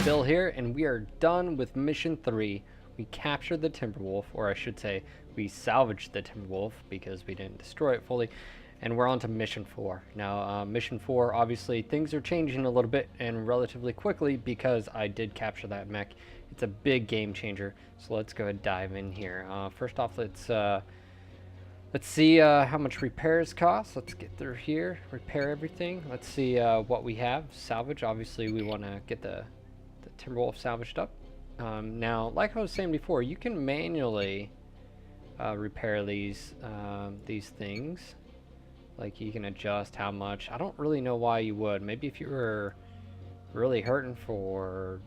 Bill here, and we are done with Mission 3. We captured the Timberwolf, or I should say, we salvaged the Timberwolf because we didn't destroy it fully, and we're on to Mission 4. Now, Mission 4, obviously, things are changing a little bit and relatively quickly because I did capture that mech. It's a big game changer, so let's go ahead and dive in here. First off, let's see how much repairs cost. Let's get through here, repair everything. Let's see what we have. Salvage, obviously we want to get the Timberwolf salvaged up. Now, like I was saying before, you can manually repair these things. Like, you can adjust how much. I don't really know why you would. Maybe if you were really hurting for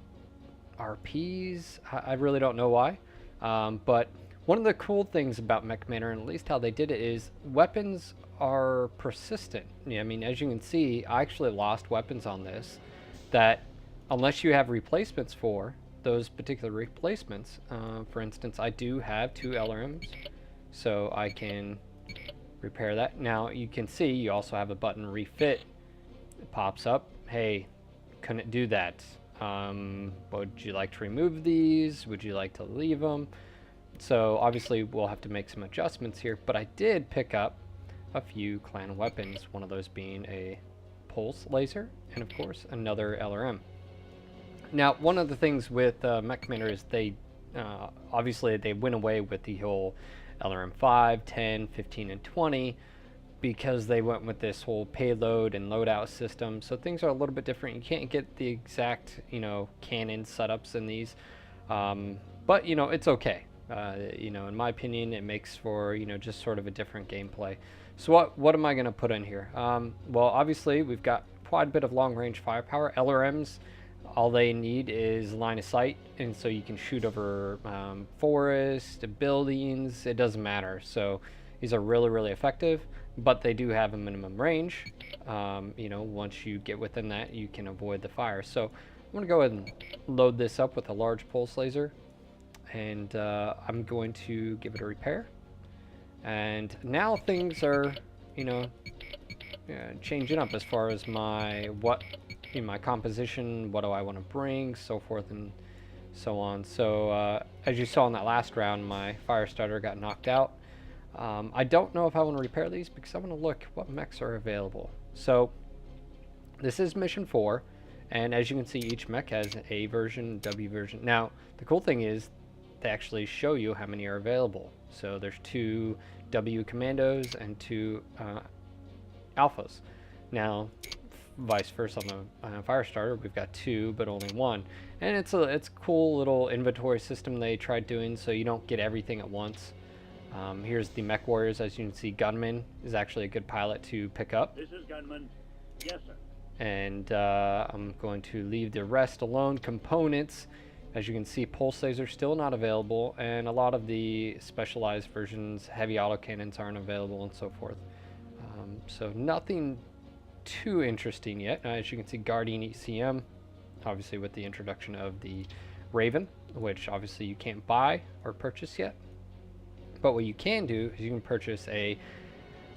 RPs. I really don't know why. But one of the cool things about Mechcommander, and at least how they did it, is weapons are persistent. Yeah, I mean, as you can see, I actually lost weapons on this that, unless you have replacements for those particular replacements, for instance, I do have 2 LRMs, so I can repair that. Now, you can see you also have a button refit. It pops up. Hey, couldn't do that. Would you like to remove these? Would you like to leave them? So obviously we'll have to make some adjustments here, but I did pick up a few clan weapons, one of those being a pulse laser and of course another LRM. Now, one of the things with Mechcommander is they obviously they went away with the whole LRM 5, 10, 15, and 20 because they went with this whole payload and loadout system. So things are a little bit different. You can't get the exact, cannon setups in these, but it's okay. In my opinion, it makes for just sort of a different gameplay. So what am I going to put in here? Well, obviously we've got quite a bit of long-range firepower. LRMs, all they need is line of sight, and so you can shoot over forest, buildings. It doesn't matter. So these are really effective, but they do have a minimum range. Once you get within that, you can avoid the fire. So I'm going to go ahead and load this up with a large pulse laser, and I'm going to give it a repair. And now things are, changing up as far as my my composition. What do I want to bring, so forth and so on. So as you saw in that last round, my fire starter got knocked out. I don't know if I want to repair these because I want to look what mechs are available. So this is Mission 4, and as you can see, each mech has A version, W version. Now, the cool thing is they actually show you how many are available. So there's 2 W commandos and 2 alphas. Now, vice versa on the fire starter, we've got 2 but only 1, and it's a cool little inventory system they tried doing so you don't get everything at once. Here's the mech warriors. As you can see, gunman is actually a good pilot to pick up. This is gunman. Yes, sir. And I'm going to leave the rest alone. Components, as you can see, pulse laser still not available, and a lot of the specialized versions, heavy autocannons, aren't available and so forth. So nothing too interesting yet. As you can see, Guardian ECM, obviously with the introduction of the Raven, which obviously you can't buy or purchase yet. But what you can do is you can purchase a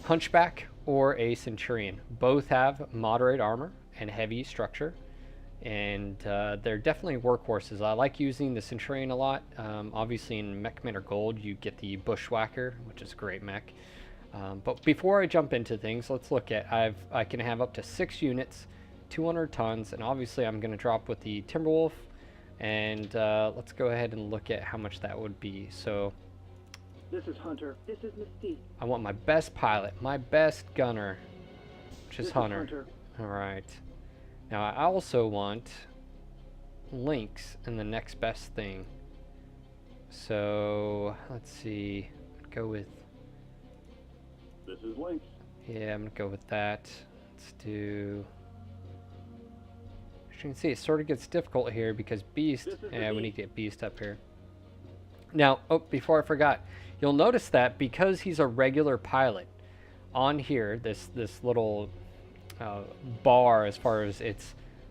Hunchback or a Centurion. Both have moderate armor and heavy structure, and they're definitely workhorses. I like using the Centurion a lot. Obviously in Mechcommander Gold you get the Bushwhacker, which is a great mech. But before I jump into things, let's look at, I can have up to 6 units, 200 tons, and obviously I'm going to drop with the Timberwolf, and let's go ahead and look at how much that would be. So This is Hunter. This is Mystique. I want my best pilot, my best gunner, which is Hunter. Hunter. Alright. Now I also want links in the next best thing. So let's see. Go with, This is Lynx. yeah, I'm gonna go with that. Let's do, as you can see, it sort of gets difficult here because Beast, yeah, we need to get Beast up here. Now, oh, before I forgot, you'll notice that because he's a regular pilot, on here, this little bar as far as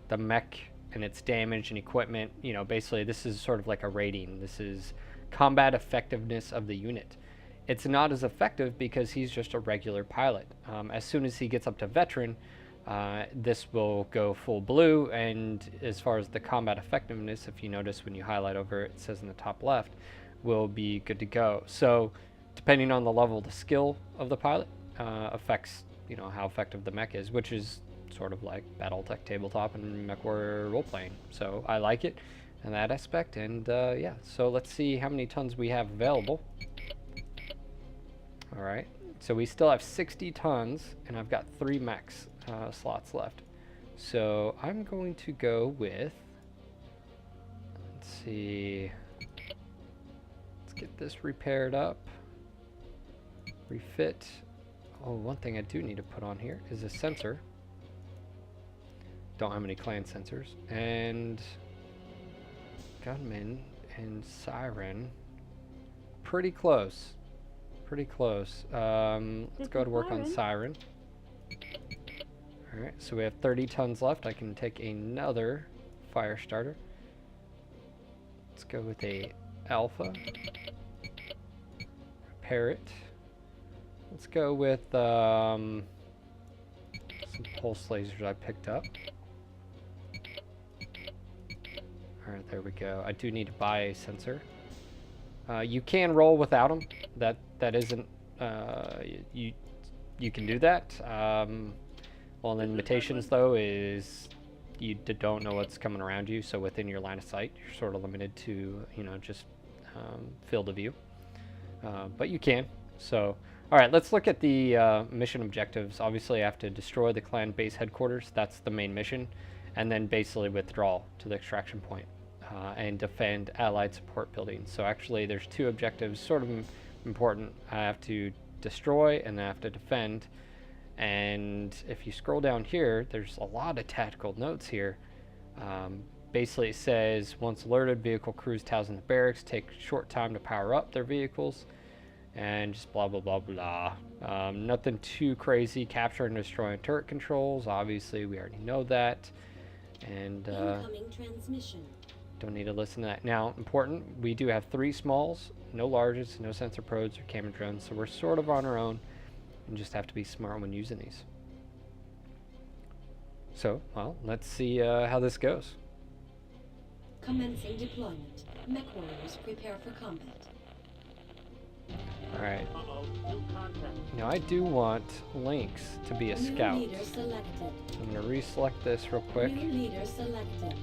the mech and its damage and equipment, basically this is sort of like a rating. This is combat effectiveness of the unit. It's not as effective because he's just a regular pilot. As soon as he gets up to veteran, this will go full blue, and as far as the combat effectiveness, if you notice when you highlight over it, it says in the top left, will be good to go. So depending on the level of the skill of the pilot, affects, you know, how effective the mech is, which is sort of like BattleTech tabletop and MechWarrior role-playing. So I like it in that aspect, and yeah, so let's see how many tons we have available. All right, so we still have 60 tons, and I've got 3 mechs slots left. So I'm going to go with, let's see, let's get this repaired up, refit. Oh, one thing I do need to put on here is a sensor. Don't have any clan sensors. And gunman and siren, pretty close. Pretty close. Let's go to work on siren. Alright, so we have 30 tons left. I can take another fire starter. Let's go with a alpha. Repair it. Let's go with some pulse lasers I picked up. Alright, there we go. I do need to buy a sensor. You can roll without them. That isn't, you can do that. Well, the limitations though is you don't know what's coming around you, so within your line of sight, you're sort of limited to, you know, just field of view. But you can. So, all right, let's look at the mission objectives. Obviously, I have to destroy the clan base headquarters. That's the main mission, and then basically withdraw to the extraction point and defend allied support buildings. So actually, there's 2 objectives, sort of important. I have to destroy and I have to defend. And if you scroll down here, there's a lot of tactical notes here. Basically, it says, once alerted, vehicle crews housed in the barracks take short time to power up their vehicles, and just blah, blah, blah, blah. Nothing too crazy. Capture and destroy turret controls. Obviously, we already know that. And incoming transmission. Don't need to listen to that. Now, important, we do have 3 smalls, no larges, no sensor probes or camera drones, so we're sort of on our own. And just have to be smart when using these. So, well, let's see how this goes. Commencing deployment. Mech warriors prepare for combat. Alright. New contact. Now I do want Lynx to be a scout. New leader selected. I'm going to reselect this real quick. New leader selected.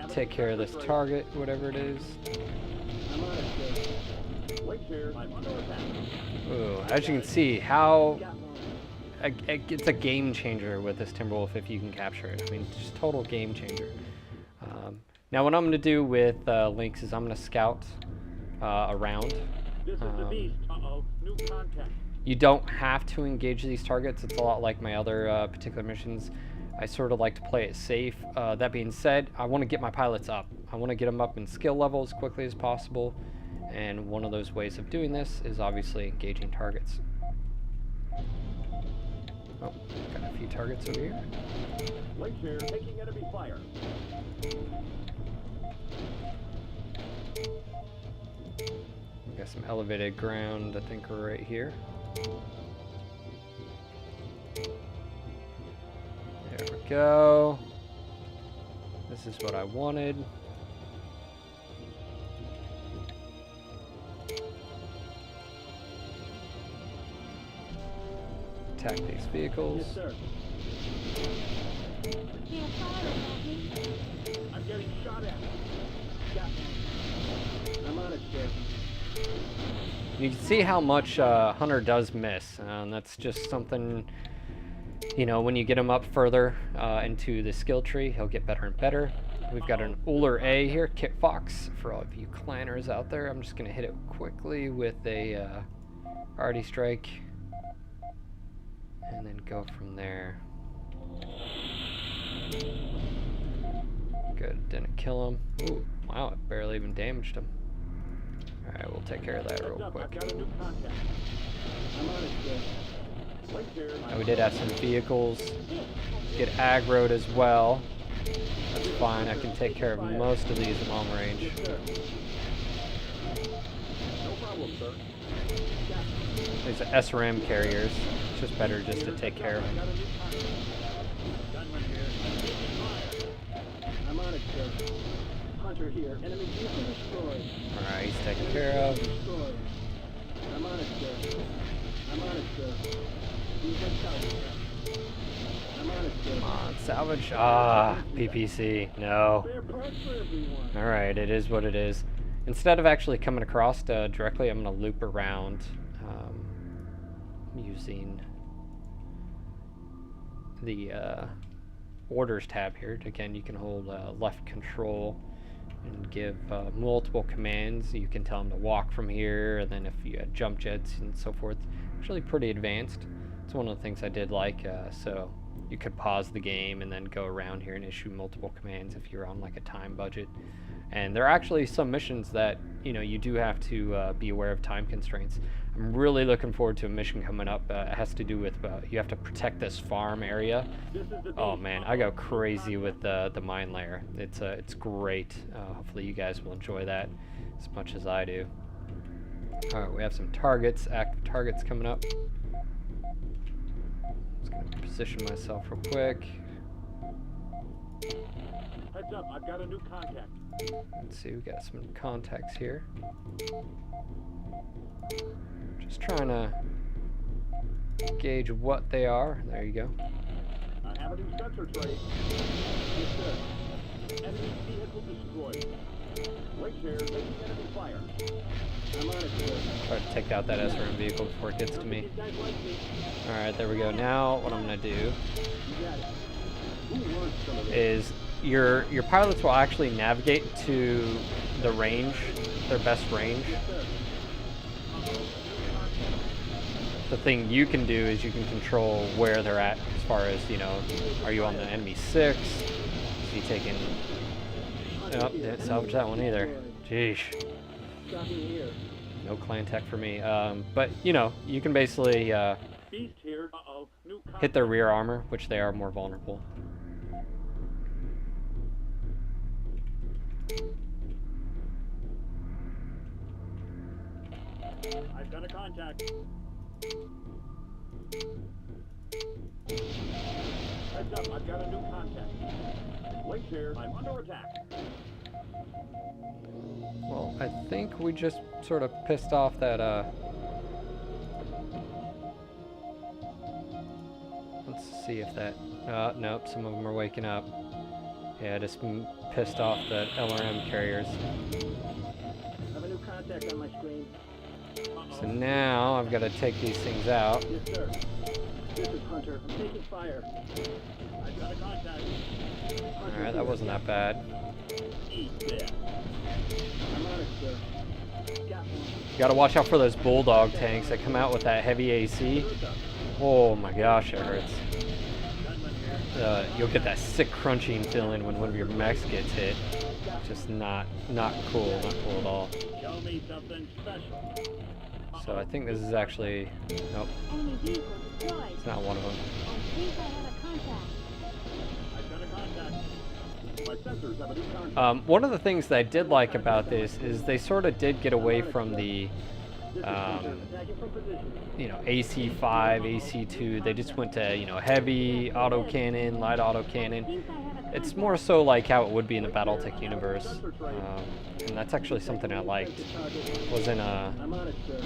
Take care of this target, whatever it is. I'm on it, wait here. I'm under attack. Ooh, as you can see, how it's a game changer with this Timberwolf if you can capture it. I mean, just total game changer. Now what I'm going to do with Lynx is I'm going to scout around. This is the beast. New contact. You don't have to engage these targets. It's a lot like my other particular missions. I sort of like to play it safe. That being said, I want to get my pilots up. I want to get them up in skill level as quickly as possible. And one of those ways of doing this is obviously engaging targets. Oh, got a few targets over here. Wait here. Taking enemy fire. We got some elevated ground, I think, right here. There we go. This is what I wanted. Attack these vehicles. Yes, sir. I'm getting shot at. I'm on it, sir. You can see how much Hunter does miss, and that's just something, you know, when you get him up further into the skill tree, he'll get better and better. We've got an Uller A here, Kit Fox, for all of you clanners out there. I'm just going to hit it quickly with a Arty Strike, and then go from there. Good, didn't kill him. Ooh, wow, it barely even damaged him. Alright, we'll take care of that real quick. I've got a new contact. I'm on it, sir. Wait here. Now we did have some vehicles get aggroed as well. That's fine. I can take care of most of these at long range. Yes, sir. No problem, sir. These are SRM carriers. It's just better just to take care of them. Gunman here. I'm on it, sir. Hunter here. Enemy vehicle destroyed. Alright, he's taken care of. Destroyed. I'm on it, sir. I'm on it, sir. He's in south. I'm on it, sir. Come on, salvage. Ah, PPC. No. Spare parts for everyone. Alright, it is what it is. Instead of actually coming across directly, I'm going to loop around using the orders tab here. Again, you can hold left control and give multiple commands. You can tell them to walk from here, and then if you had jump jets and so forth. Actually pretty advanced. It's one of the things I did like, so you could pause the game and then go around here and issue multiple commands if you're on like a time budget. And there are actually some missions that, you know, you do have to be aware of time constraints. I'm really looking forward to a mission coming up. It has to do with you have to protect this farm area. Oh man, I go crazy with the mine layer. It's great. Hopefully you guys will enjoy that as much as I do. All right, we have some targets, active targets coming up. Just gonna position myself real quick. Heads up, I've got a new contact. Let's see, we got some contacts here. Just trying to gauge what they are. There you go. I have a new sensor tray. Yes, sir. Enemy vehicle destroyed. Wait here, taking enemy fire. I'm on it, sir. Try to take out that SRM vehicle before it gets to me. You guys like me? Alright, there we go. Now what I'm going to do You got it. Who wants some of this? is your pilots will actually navigate to the range, their best range. Yes, sir. The thing you can do is you can control where they're at as far as, you know, are you on the enemy 6? Is he taking... Oh, didn't salvage that one either. Jeez. Stopping here. No clan tech for me. But, you know, you can basically Beast here. Uh-oh. New hit their rear armor, which they are more vulnerable. I've got a contact. Heads up, I've got a new contact. Wait here, I'm under attack. Well, I think we just sort of pissed off that, let's see if that, nope, some of them are waking up. Yeah, just pissed off the LRM carriers. I have a new contact on my screen. So now I've got to take these things out. Yes, sir. This is Hunter. I'm taking fire. I've got a contact. Alright, that wasn't that bad. Eat that. I'm on it, sir. Got one. You gotta watch out for those bulldog tanks that come out with that heavy AC. Oh my gosh, it hurts. Gunman here. You'll get that sick crunching feeling when one of your mechs gets hit. Just not cool, not cool at all. Show me something special. So I think this is actually, nope, Enemy vehicle destroyed. it's not one of them. I think I have a contact. I've got a contact. My sensors have a new contact. One of the things that I did like about this is they sort of did get away from the, This is Hunter. Attacking from position. you know, AC5, AC2. They just went to, you know, heavy autocannon, light autocannon. I think I have a contact. It's more so like how it would be in the BattleTech universe, and that's actually something I liked. Wasn't I'm on it, sir.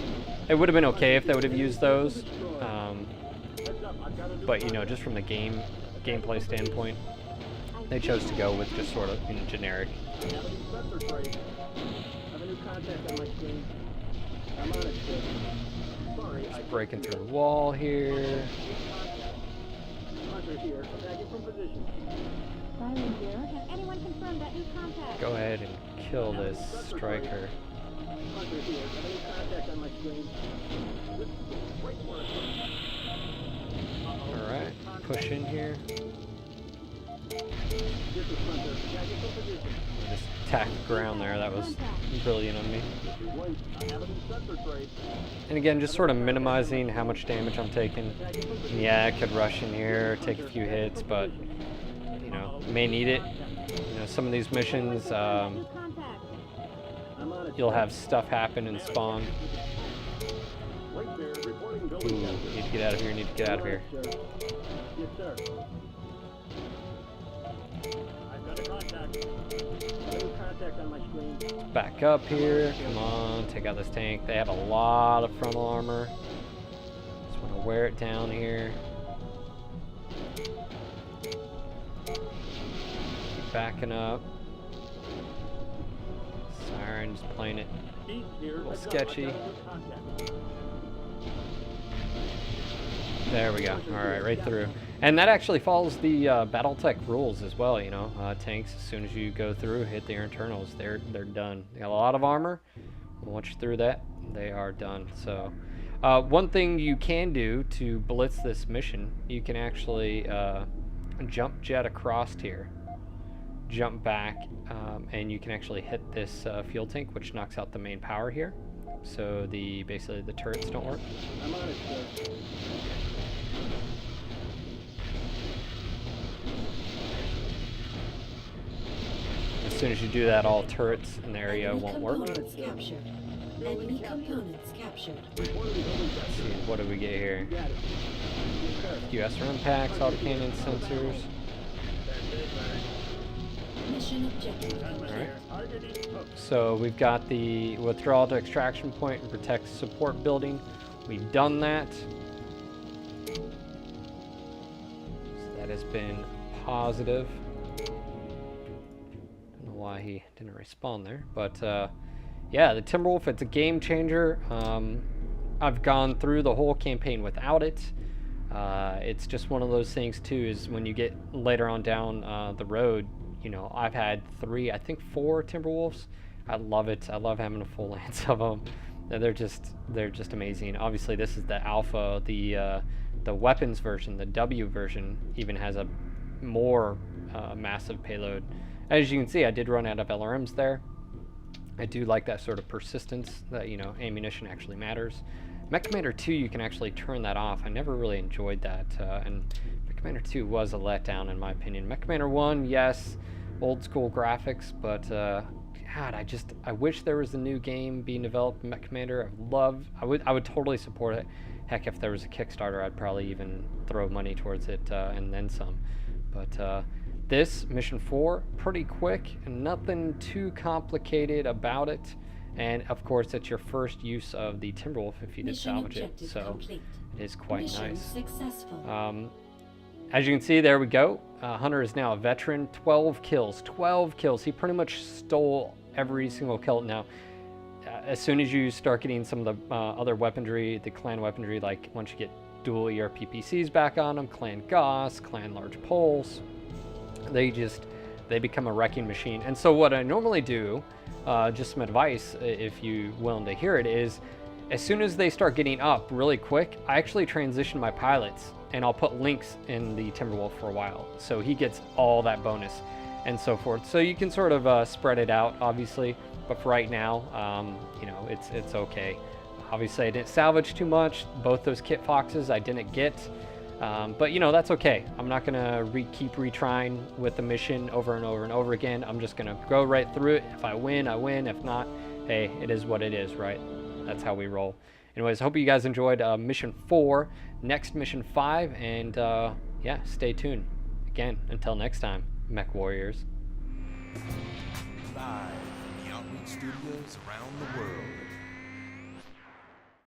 it would have been okay if they would have used those, Heads up, I've got a new but you know, just from the gameplay standpoint, they chose to go with just sort of, you know, generic. I have a new sensor tray. I have a new contact on my screen. I'm on it, sir. Sorry, Just breaking through the wall here. Hunter here. Attacking from position. Silent here. Has anyone confirmed that new contact? Go ahead and kill this striker. Hunter here. I have a new contact on my screen. This is great work. All right, push in here. Get the front there. Tactical position. I just attacked the ground there. That was brilliant on me. Wait, I have a new sensor tray. And again, just sort of minimizing how much damage I'm taking. And yeah, I could rush in here, take a few hits, but, you know, may need it. You know, some of these missions, I'm on it. you'll have stuff happen and spawn. Wait there. Reporting Ooh, building capture. need to get out of here, need to get out of here. Sir. Yes, sir. I've got a contact. Got a new contact on my screen. Back up here, come on, take out this tank. They have a lot of frontal armor. Just want to wear it down here. Keep backing up. Siren's playing it East here. a little Heads up, sketchy. I've got a new contact. There we go. All right, right through. And that actually follows the BattleTech rules as well. You know, tanks, as soon as you go through, hit their internals, they're done. They got a lot of armor. Once you're through that, they are done. So, one thing you can do to blitz this mission, you can actually jump jet across here, jump back, and you can actually hit this fuel tank, which knocks out the main power here. So basically the turrets don't work. I'm on it, sir. As soon as you do that, all turrets in the area Enemy won't work. components captured. Enemy components captured. Reporting building Let's capture. see, what do we get here? Got it. Yes, sir. US packs, autocannon sensors. Mission objective complete. Alright. Target east hook. So we've got the withdrawal to extraction point and protect support building. We've done that. So that has been positive. Don't know why he didn't respond there, but yeah, the Timberwolf, it's a game changer. I've gone through the whole campaign without it. It's just one of those things too, is when you get later on down the road, you know, I've had 3, I think 4 Timberwolves. I love it. I love having a full lance of them. They're just amazing. Obviously, this is the alpha. The weapons version, the W version, even has a more massive payload. As you can see, I did run out of LRMs there. I do like that sort of persistence, that, you know, ammunition actually matters. Mechcommander 2, you can actually turn that off. I never really enjoyed that, and Mechcommander 2 was a letdown in my opinion. Mechcommander 1, yes, old school graphics, but God, I wish there was a new game being developed in Mechcommander. I would totally support it. Heck, if there was a Kickstarter, I'd probably even throw money towards it and then some. But this mission 4, pretty quick, nothing too complicated about it. And of course, it's your first use of the Timberwolf if you did Mission salvage it, objective so complete. it is quite Mission nice. successful. As you can see, there we go. Hunter is now a veteran. 12 kills. 12 kills. He pretty much stole every single kill. Now, as soon as you start getting some of the other weaponry, the clan weaponry, like once you get dual ERPPCs back on them, clan Gauss, clan large poles, they become a wrecking machine. And so what I normally do, just some advice if you're willing to hear it, is as soon as they start getting up really quick, I actually transition my pilots and I'll put Lynx in the Timberwolf for a while, so he gets all that bonus and so forth. So you can sort of spread it out, obviously, but for right now, you know, it's okay. Obviously, I didn't salvage too much. Both those kit foxes I didn't get, but you know, that's okay. I'm not gonna keep retrying with the mission over and over and over again. I'm just gonna go right through it. If I win, I win. If not, hey, it is what it is, right? That's how we roll. Anyways, hope you guys enjoyed mission 4, next mission 5, and yeah, stay tuned. Again, until next time, Mech Warriors. Live from the Outreach Studios around the world.